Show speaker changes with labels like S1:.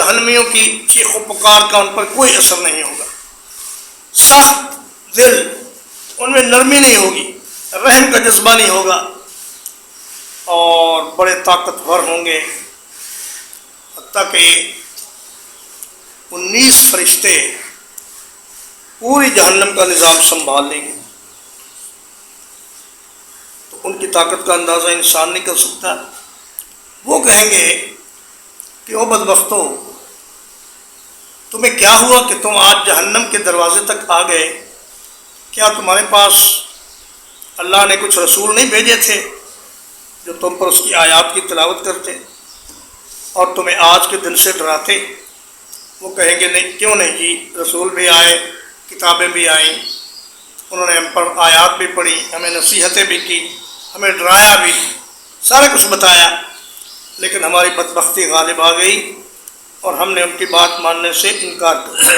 S1: جہنمیوں کی چیخ و پکار کا ان پر کوئی اثر نہیں ہوگا، سخت دل، ان میں نرمی نہیں ہوگی، رحم کا جذبہ نہیں ہوگا، اور بڑے طاقتور ہوں گے، حتیٰ کہ 19 فرشتے پوری جہنم کا نظام سنبھال لیں گے۔ تو ان کی طاقت کا اندازہ انسان نہیں کر سکتا۔ وہ کہیں گے کہ او بدبختو، تمہیں کیا ہوا کہ تم آج جہنم کے دروازے تک آ گئے؟ کیا تمہارے پاس اللہ نے کچھ رسول نہیں بھیجے تھے جو تم پر اس کی آیات کی تلاوت کرتے اور تمہیں آج کے دن سے ڈراتے؟ وہ کہیں گے نہیں، کیوں نہیں جی، رسول بھی آئے، کتابیں بھی آئیں، انہوں نے ہم پر آیات بھی پڑھی، ہمیں نصیحتیں بھی کی، ہمیں ڈرایا بھی، سارا کچھ بتایا، لیکن ہماری بدبختی غالب آ گئی اور ہم نے ان کی بات ماننے سے انکار کر دیا۔